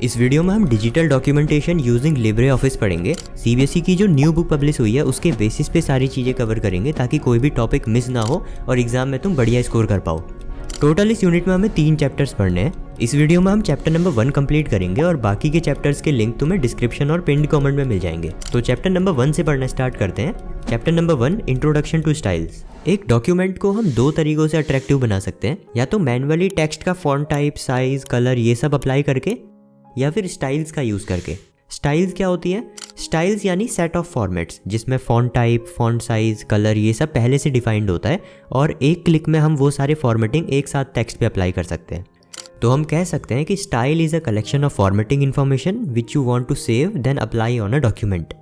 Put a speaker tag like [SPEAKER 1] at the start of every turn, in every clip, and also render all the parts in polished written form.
[SPEAKER 1] इस वीडियो में हम digital documentation using Libre office पढ़ेंगे। सीबीएसई की जो न्यू बुक पब्लिश हुई है उसके बेसिस पे सारी चीज़ें कवर करेंगे ताकि कोई भी टॉपिक मिस ना हो और एग्जाम में तुम बढ़िया स्कोर कर पाओ। टोटल इस यूनिट में हमें 3 चैप्टर्स पढ़ने हैं। इस वीडियो में हम चैप्टर नंबर 1 कंप्लीट करेंगे और बाकी के चैप्टर्स के लिंक तुम्हें डिस्क्रिप्शन और पिन्ड कमेंट में मिल जाएंगे। तो चैप्टर नंबर 1 से पढ़ना स्टार्ट करते हैं। Chapter number 1, introduction to styles. एक डॉक्यूमेंट को हम 2 तरीकों से अट्रैक्टिव बना सकते हैं, या तो मैन्युअली टेक्स्ट का फॉन्ट टाइप, साइज, कलर ये सब अप्लाई करके, या फिर स्टाइल्स का यूज़ करके। स्टाइल्स क्या होती है? स्टाइल्स यानी सेट ऑफ फॉर्मेट्स जिसमें font type, font size, colour ये सब पहले से डिफाइंड होता है और एक क्लिक में हम वो सारे फॉर्मेटिंग एक साथ टेक्स्ट पे अप्लाई कर सकते हैं। तो हम कह सकते हैं कि style is a collection of formatting information which you want to save then apply on a document.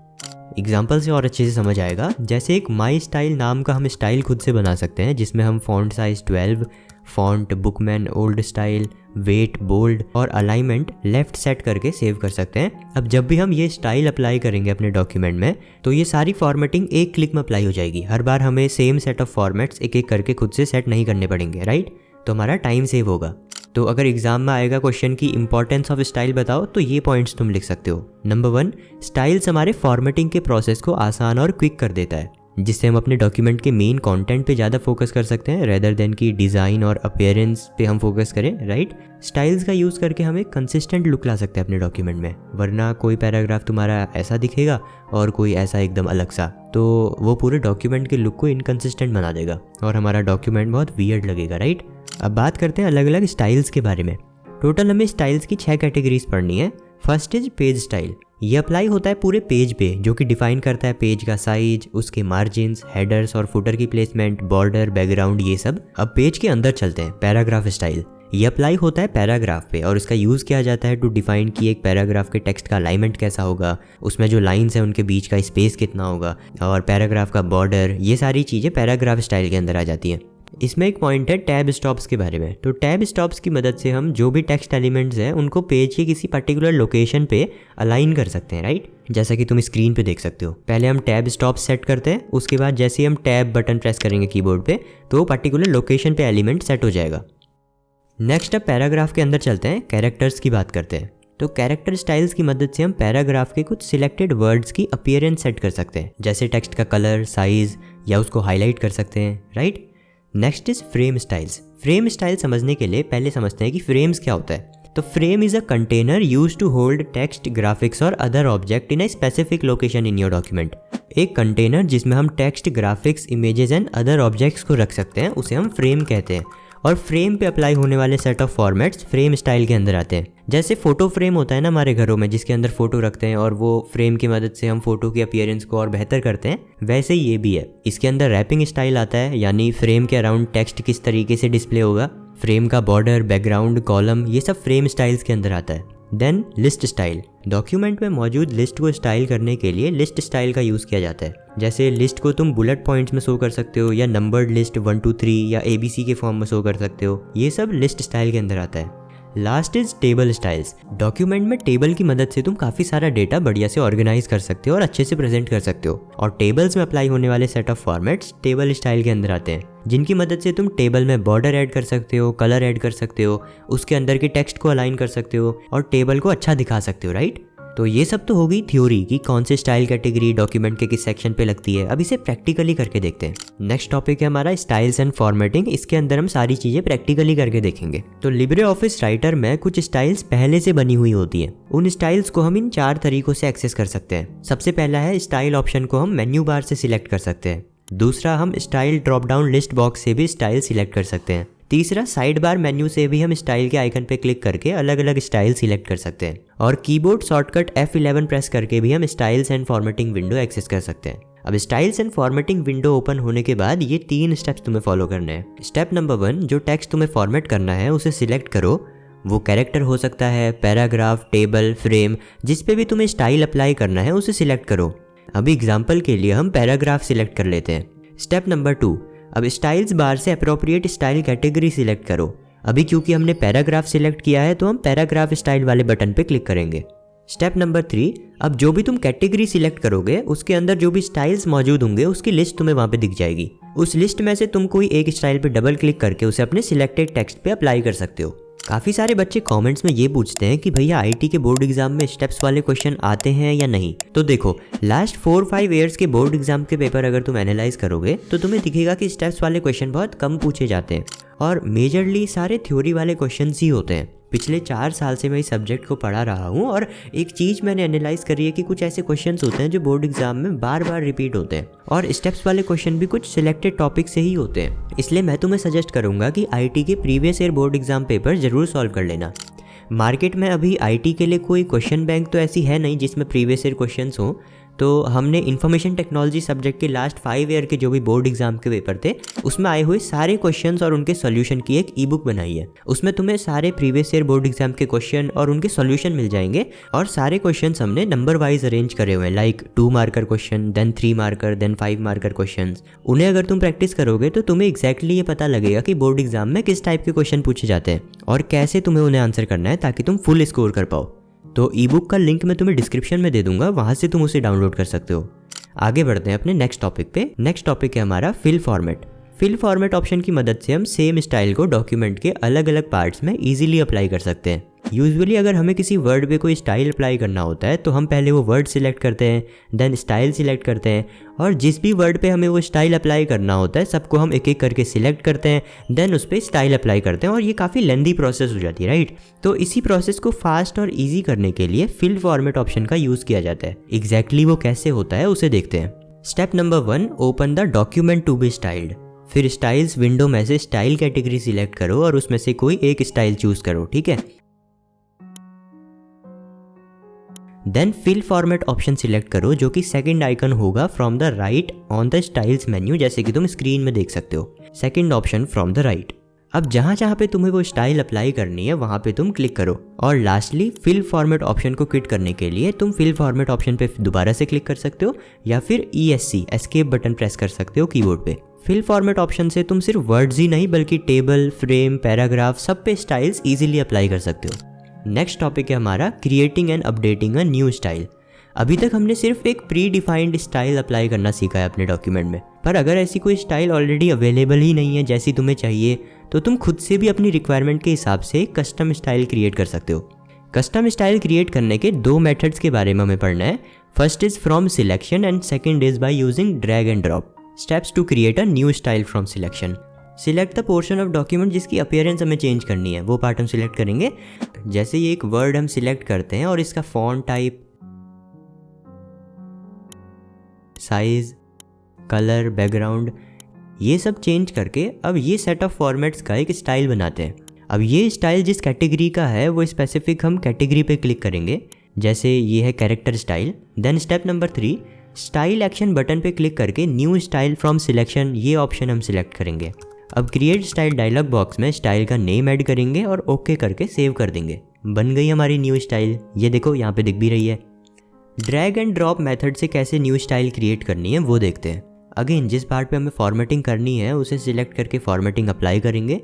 [SPEAKER 1] Example से और अच्छे से समझ आएगा। जैसे एक माई स्टाइल नाम का हम स्टाइल खुद से बना सकते हैं जिसमें हम font size 12, font, Bookman, old style, weight, bold और अलाइनमेंट लेफ्ट सेट करके सेव कर सकते हैं। अब जब भी हम ये स्टाइल अप्लाई करेंगे अपने डॉक्यूमेंट में तो ये सारी फॉर्मेटिंग एक क्लिक में अप्लाई हो जाएगी। हर बार हमें सेम सेट ऑफ फॉर्मेट्स एक एक करके खुद से सेट नहीं करने पड़ेंगे, राइट? तो हमारा टाइम सेव होगा। तो अगर एग्जाम में आएगा क्वेश्चन की इंपॉर्टेंस ऑफ स्टाइल बताओ तो ये पॉइंट्स तुम लिख सकते हो। नंबर 1, स्टाइल्स हमारे फॉर्मेटिंग के प्रोसेस को आसान और क्विक कर देता है, जिससे हम अपने डॉक्यूमेंट के मेन कंटेंट पे ज़्यादा फोकस कर सकते हैं रेदर देन की डिज़ाइन और अपीयरेंस पे हम फोकस करें, राइट? स्टाइल्स का यूज़ करके हम एक कंसिस्टेंट लुक ला सकते हैं अपने डॉक्यूमेंट में, वरना कोई पैराग्राफ तुम्हारा ऐसा दिखेगा और कोई ऐसा एकदम अलग सा, तो वो पूरे डॉक्यूमेंट के लुक को इनकंसिस्टेंट बना देगा और हमारा डॉक्यूमेंट बहुत वियर्ड लगेगा, राइट? अब बात करते हैं अलग अलग स्टाइल्स के बारे में। टोटल हमें स्टाइल्स की 6 कैटेगरीज पढ़नी है। First is page style. ये अप्लाई होता है पूरे पेज पे, जो कि डिफाइन करता है पेज का साइज, उसके मार्जिन्स, हेडर्स और फुटर की प्लेसमेंट, बॉर्डर, बैकग्राउंड ये सब। अब पेज के अंदर चलते हैं। Paragraph style. ये अप्लाई होता है पैराग्राफ पे और इसका यूज़ किया जाता है टू डिफाइन कि एक पैराग्राफ के टेक्स्ट का अलाइनमेंट कैसा होगा, उसमें जो लाइन्स हैं उनके बीच का स्पेस कितना होगा और पैराग्राफ का बॉर्डर, ये सारी चीज़ें पैराग्राफ स्टाइल के अंदर आ जाती हैं। इसमें एक पॉइंट है टैब स्टॉप्स के बारे में। तो टैब स्टॉप्स की मदद से हम जो भी टेक्स्ट एलिमेंट्स हैं उनको पेज के किसी पर्टिकुलर लोकेशन पे अलाइन कर सकते हैं, राइट? जैसा कि तुम स्क्रीन पे देख सकते हो। पहले हम टैब स्टॉप सेट करते हैं, उसके बाद जैसे ही हम टैब बटन प्रेस करेंगे कीबोर्ड पे तो वो पर्टिकुलर लोकेशन पे एलिमेंट सेट हो जाएगा। नेक्स्ट अब पैराग्राफ के अंदर चलते हैं, कैरेक्टर्स की बात करते हैं। तो कैरेक्टर स्टाइल्स की मदद से हम पैराग्राफ के कुछ सिलेक्टेड वर्ड्स की अपीयरेंस सेट कर सकते हैं, जैसे टेक्स्ट का कलर, साइज या उसको हाईलाइट कर सकते हैं, right? Next is frame styles. Frame style समझने के लिए पहले समझते हैं कि फ्रेम्स क्या होता है। तो frame is a container used to hold text, graphics और other object in a specific location in your document. एक कंटेनर जिसमें हम text, graphics, images and other objects को रख सकते हैं उसे हम फ्रेम कहते हैं। और फ्रेम पे अप्लाई होने वाले set of formats frame style के अंदर आते हैं। जैसे फोटो फ्रेम होता है ना हमारे घरों में, जिसके अंदर फोटो रखते हैं और वो फ्रेम की मदद से हम फोटो की अपीयरेंस को और बेहतर करते हैं, वैसे ही ये भी है। इसके अंदर रैपिंग स्टाइल आता है, यानी फ्रेम के अराउंड टेक्स्ट किस तरीके से डिस्प्ले होगा, फ्रेम का बॉर्डर, बैकग्राउंड, कॉलम, ये सब फ्रेम स्टाइल्स के अंदर आता है। Then list style. डॉक्यूमेंट में मौजूद लिस्ट को स्टाइल करने के लिए लिस्ट स्टाइल का यूज़ किया जाता है। जैसे लिस्ट को तुम बुलेट पॉइंट्स में शो कर सकते हो या नंबर्ड लिस्ट 1 2 3 या ABC के फॉर्म में शो कर सकते हो, ये सब लिस्ट स्टाइल के अंदर आता है। Last is table styles. Document में टेबल की मदद से तुम काफ़ी सारा डेटा बढ़िया से ऑर्गेनाइज कर सकते हो और अच्छे से प्रेजेंट कर सकते हो। और टेबल्स में अप्लाई होने वाले set of formats table style के अंदर आते हैं, जिनकी मदद से तुम टेबल में बॉर्डर ऐड कर सकते हो, कलर ऐड कर सकते हो, उसके अंदर के टेक्स्ट को अलाइन कर सकते हो और टेबल को अच्छा दिखा सकते हो, राइट? तो ये सब तो हो गई थ्योरी कि कौन से स्टाइल कैटेगरी डॉक्यूमेंट के किस सेक्शन पे लगती है। अब इसे प्रैक्टिकली करके देखते हैं। नेक्स्ट टॉपिक है हमारा स्टाइल्स एंड फॉर्मेटिंग। इसके अंदर हम सारी चीजें प्रैक्टिकली करके देखेंगे। तो लिब्रे ऑफिस राइटर में कुछ स्टाइल्स पहले से बनी हुई होती हैं। उन स्टाइल्स को हम इन 4 तरीकों से एक्सेस कर सकते हैं। सबसे पहला है स्टाइल ऑप्शन को हम मेन्यू बार से सिलेक्ट कर सकते हैं। दूसरा, हम style drop down list box से भी स्टाइल सिलेक्ट कर सकते हैं। तीसरा, साइड बार मेन्यू से भी हम स्टाइल के आइकन पे क्लिक करके अलग अलग स्टाइल सिलेक्ट कर सकते हैं। और कीबोर्ड शॉर्टकट F11 प्रेस करके भी हम styles and formatting window access कर सकते हैं। अब styles and formatting window open होने के बाद ये 3 स्टेप्स तुम्हें फॉलो करने हैं। स्टेप नंबर 1, जो टेक्स्ट तुम्हें फॉर्मेट करना है उसे सिलेक्ट करो। वो कैरेक्टर हो सकता है, पैराग्राफ, टेबल, फ्रेम, जिस पे भी तुम्हें स्टाइल अप्लाई करना है उसे सिलेक्ट करो। अभी एग्जाम्पल के लिए हम पैराग्राफ सिलेक्ट कर लेते हैं। स्टेप नंबर 2, अब स्टाइल्स बार से अप्रोप्रिएट स्टाइल कैटेगरी सिलेक्ट करो। अभी क्योंकि हमने पैराग्राफ सिलेक्ट किया है तो हम पैराग्राफ स्टाइल वाले बटन पे क्लिक करेंगे। स्टेप नंबर 3, अब जो भी तुम कैटेगरी सिलेक्ट करोगे उसके अंदर जो भी स्टाइल्स मौजूद होंगे उसकी लिस्ट तुम्हें वहाँ पे दिख जाएगी। उस लिस्ट में से तुम कोई एक स्टाइल पे डबल क्लिक करके उसे अपने सिलेक्टेड टेक्स्ट पे अप्लाई कर सकते हो। काफ़ी सारे बच्चे कमेंट्स में ये पूछते हैं कि भैया आईटी के बोर्ड एग्जाम में स्टेप्स वाले क्वेश्चन आते हैं या नहीं। तो देखो, लास्ट 4-5 ईयर्स के बोर्ड एग्जाम के पेपर अगर तुम एनालाइज करोगे तो तुम्हें दिखेगा कि स्टेप्स वाले क्वेश्चन बहुत कम पूछे जाते हैं और मेजरली सारे थ्योरी वाले क्वेश्चन ही होते हैं। पिछले 4 साल से मैं इस सब्जेक्ट को पढ़ा रहा हूँ और एक चीज़ मैंने एनालाइज करी है कि कुछ ऐसे क्वेश्चंस होते हैं जो बोर्ड एग्जाम में बार बार रिपीट होते हैं और स्टेप्स वाले क्वेश्चन भी कुछ सिलेक्टेड टॉपिक से ही होते हैं। इसलिए मैं तुम्हें सजेस्ट करूँगा कि आईटी के previous year board exam paper ज़रूर सॉल्व कर लेना। मार्केट में अभी आईटी के लिए कोई क्वेश्चन बैंक तो ऐसी है नहीं जिसमें प्रीवियस ईयर क्वेश्चंस हों, तो हमने इन्फॉर्मेशन टेक्नोलॉजी सब्जेक्ट के लास्ट 5 ईयर के जो भी बोर्ड एग्जाम के पेपर थे उसमें आए हुए सारे क्वेश्चंस और उनके सॉल्यूशन की एक ई बुक बनाई है। उसमें तुम्हें सारे प्रीवियस ईयर बोर्ड एग्जाम के क्वेश्चन और उनके सॉल्यूशन मिल जाएंगे और सारे क्वेश्चंस हमने नंबर वाइज अरेंज करे हुए हैं, like 2 marker question, then 3 marker, then 5 marker question. उन्हें अगर तुम प्रैक्टिस करोगे तो तुम्हें एग्जैक्टली ये पता लगेगा कि बोर्ड एग्जाम में किस टाइप के क्वेश्चन पूछे जाते हैं और कैसे तुम्हें उन्हें आंसर करना है ताकि तुम फुल स्कोर कर पाओ। तो ई बुक का लिंक मैं तुम्हें डिस्क्रिप्शन में दे दूंगा, वहाँ से तुम उसे डाउनलोड कर सकते हो। आगे बढ़ते हैं अपने नेक्स्ट टॉपिक पे। नेक्स्ट टॉपिक है हमारा fill format. Fill format option की मदद से हम सेम स्टाइल को डॉक्यूमेंट के अलग अलग पार्ट्स में इजीली अप्लाई कर सकते हैं। यूजुअली अगर हमें किसी वर्ड पे कोई स्टाइल अप्लाई करना होता है तो हम पहले वो वर्ड सिलेक्ट करते हैं, देन स्टाइल सिलेक्ट करते हैं और जिस भी वर्ड पे हमें वो स्टाइल अप्लाई करना होता है सबको हम एक एक करके सिलेक्ट करते हैं, देन उस पर स्टाइल अप्लाई करते हैं और ये काफ़ी लेंदी प्रोसेस हो जाती है, राइट। तो इसी प्रोसेस को फास्ट और ईजी करने के लिए फिल फॉर्मेट ऑप्शन का यूज़ किया जाता है। एग्जैक्टली वो कैसे होता है उसे देखते हैं। Step number 1, open the document to be styled. फिर स्टाइल्स विंडो में से स्टाइल कैटेगरी सिलेक्ट करो और उसमें से कोई एक स्टाइल चूज करो, ठीक है। Then fill format option select करो जो कि सेकंड आइकन होगा from the right on the styles menu, जैसे कि तुम स्क्रीन में देख सकते हो, second option from the right. अब जहाँ जहाँ पे तुम्हें वो स्टाइल अप्लाई करनी है वहाँ पे तुम क्लिक करो और लास्टली फिल फॉर्मेट ऑप्शन को क्विट करने के लिए तुम फिल फॉर्मेट ऑप्शन पे दोबारा से क्लिक कर सकते हो या फिर ESC एस्केप बटन प्रेस कर सकते हो कीबोर्ड पे। फिल फॉर्मेट ऑप्शन से तुम सिर्फ वर्ड्स ही नहीं बल्कि टेबल, फ्रेम, पैराग्राफ सब पे स्टाइल्स इजीली अप्लाई कर सकते हो। नेक्स्ट टॉपिक है हमारा creating and updating a new style. अभी तक हमने सिर्फ एक प्री डिफाइंड स्टाइल अप्लाई करना सीखा है अपने डॉक्यूमेंट में, पर अगर ऐसी कोई स्टाइल ऑलरेडी अवेलेबल ही नहीं है जैसी तुम्हें चाहिए तो तुम खुद से भी अपनी रिक्वायरमेंट के हिसाब से कस्टम स्टाइल क्रिएट कर सकते हो। कस्टम स्टाइल क्रिएट करने के 2 मेथड्स के बारे में हमें पढ़ना है। First is from selection and second is by using drag and drop. Steps to create a new style from selection. Select the portion of document जिसकी अपीयरेंस हमें चेंज करनी है, वो पार्ट हम सिलेक्ट करेंगे। जैसे ये एक वर्ड हम सिलेक्ट करते हैं और इसका font type, size, colour, background ये सब चेंज करके अब ये सेट ऑफ फॉर्मेट्स का एक स्टाइल बनाते हैं। अब ये स्टाइल जिस कैटेगरी का है वो स्पेसिफिक हम कैटेगरी पे क्लिक करेंगे, जैसे ये है character style. Then step number 3, style action button पे क्लिक करके न्यू स्टाइल फ्रॉम सिलेक्शन ये ऑप्शन हम सिलेक्ट करेंगे। अब क्रिएट स्टाइल डायलॉग बॉक्स में स्टाइल का नेम ऐड करेंगे और ओके करके सेव कर देंगे। बन गई हमारी न्यू स्टाइल, ये देखो यहाँ पे दिख भी रही है। ड्रैग एंड ड्रॉप मेथड से कैसे न्यू स्टाइल क्रिएट करनी है वो देखते हैं। अगेन जिस पार्ट पे हमें फॉर्मेटिंग करनी है उसे सिलेक्ट करके फॉर्मेटिंग अप्लाई करेंगे।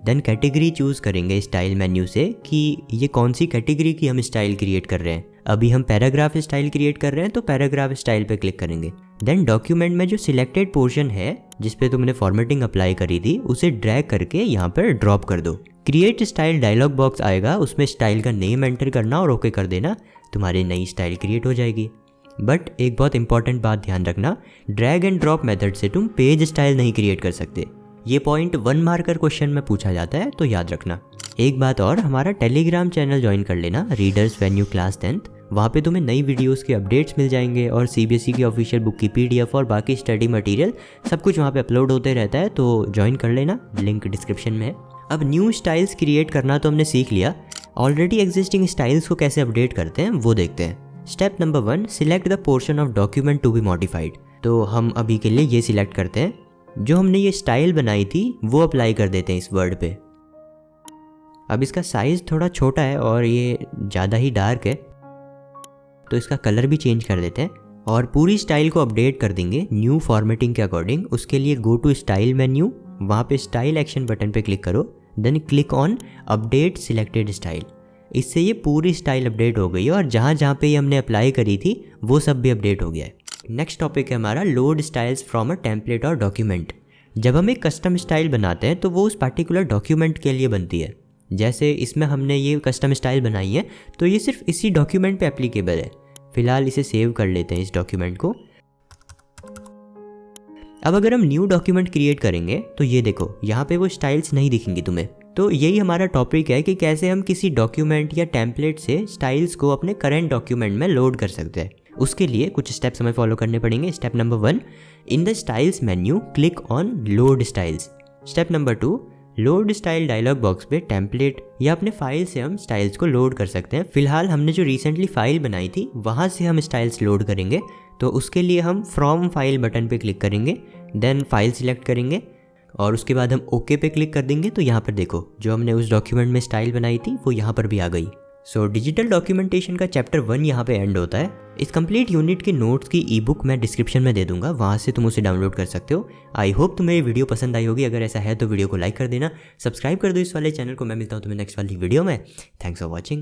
[SPEAKER 1] देन कैटेगरी चूज करेंगे स्टाइल मेन्यू से कि ये कौन सी कैटेगरी की हम स्टाइल क्रिएट कर रहे हैं। अभी हम पैराग्राफ स्टाइल क्रिएट कर रहे हैं तो पैराग्राफ स्टाइल पे क्लिक करेंगे। देन डॉक्यूमेंट में जो सिलेक्टेड पोर्शन है जिसपे तुमने फॉर्मेटिंग अप्लाई करी थी उसे ड्रैग करके यहाँ पर ड्रॉप कर दो। क्रिएट स्टाइल डायलॉग बॉक्स आएगा, उसमें स्टाइल का नेम एंटर करना और ओके कर देना, तुम्हारी नई स्टाइल क्रिएट हो जाएगी। बट एक बहुत इंपॉर्टेंट बात ध्यान रखना, ड्रैग एंड ड्रॉप मेथड से तुम पेज स्टाइल नहीं क्रिएट कर सकते। ये पॉइंट 1 मार्कर क्वेश्चन में पूछा जाता है तो याद रखना। एक बात और, हमारा टेलीग्राम चैनल ज्वाइन कर लेना, readers when you class 10th। वहाँ पे तुम्हें नई वीडियोस के अपडेट्स मिल जाएंगे और CBSE की ऑफिशियल बुक की PDF और बाकी स्टडी मटेरियल सब कुछ वहाँ पे अपलोड होते रहता है, तो ज्वाइन कर लेना, लिंक डिस्क्रिप्शन में है। अब न्यू स्टाइल्स क्रिएट करना तो हमने सीख लिया, ऑलरेडी एग्जिस्टिंग स्टाइल्स को कैसे अपडेट करते हैं वो देखते हैं। Step number 1, select the portion of document to be modified. तो हम अभी के लिए ये सिलेक्ट करते हैं, जो हमने ये स्टाइल बनाई थी वो अप्लाई कर देते हैं इस वर्ड पे। अब इसका साइज़ थोड़ा छोटा है और ये ज़्यादा ही डार्क है तो इसका कलर भी चेंज कर देते हैं और पूरी स्टाइल को अपडेट कर देंगे न्यू फॉर्मेटिंग के अकॉर्डिंग। उसके लिए गो टू स्टाइल मेन्यू, वहाँ पे स्टाइल एक्शन बटन पे क्लिक करो, then click on update selected style. इससे ये पूरी स्टाइल अपडेट हो गई है और जहाँ जहाँ पे ये हमने अप्लाई करी थी वो सब भी अपडेट हो गया है। नेक्स्ट टॉपिक है हमारा load styles from a template और डॉक्यूमेंट। जब हम एक कस्टम स्टाइल बनाते हैं तो वो उस पर्टिकुलर डॉक्यूमेंट के लिए बनती है। जैसे इसमें हमने ये कस्टम स्टाइल बनाई है तो ये सिर्फ इसी डॉक्यूमेंट पे एप्लीकेबल है। फिलहाल इसे सेव कर लेते हैं इस डॉक्यूमेंट को। अब अगर हम न्यू डॉक्यूमेंट क्रिएट करेंगे तो ये देखो यहाँ पे वो स्टाइल्स नहीं दिखेंगी तुम्हें। तो यही हमारा टॉपिक है कि कैसे हम किसी डॉक्यूमेंट या टेम्पलेट से स्टाइल्स को अपने करंट डॉक्यूमेंट में लोड कर सकते हैं। उसके लिए कुछ स्टेप्स हमें फॉलो करने पड़ेंगे। Step number 1, in the styles menu click on load styles. Step number 2, load style dialog box पे टेम्पलेट या अपने फाइल से हम स्टाइल्स को लोड कर सकते हैं। फिलहाल हमने जो रिसेंटली फाइल बनाई थी वहाँ से हम स्टाइल्स लोड करेंगे। तो उसके लिए हम फ्रॉम फाइल बटन पे क्लिक करेंगे, देन फाइल सिलेक्ट करेंगे और उसके बाद हम ओके पे क्लिक कर देंगे। तो यहाँ पर देखो जो हमने उस डॉक्यूमेंट में स्टाइल बनाई थी वो यहाँ पर भी आ गई। सो डिजिटल डॉक्यूमेंटेशन का चैप्टर 1 यहाँ पे एंड होता है। इस कंप्लीट यूनिट के नोट्स की ई बुक मैं डिस्क्रिप्शन में दे दूंगा, वहाँ से तुम उसे डाउनलोड कर सकते हो। आई होप तुम्हें ये वीडियो पसंद आई होगी। अगर ऐसा है तो वीडियो को लाइक कर देना, सब्सक्राइब कर दो इस वाले चैनल को। मैं मिलता हूँ तुम्हें नेक्स्ट वाली वीडियो में। Thanks for watching.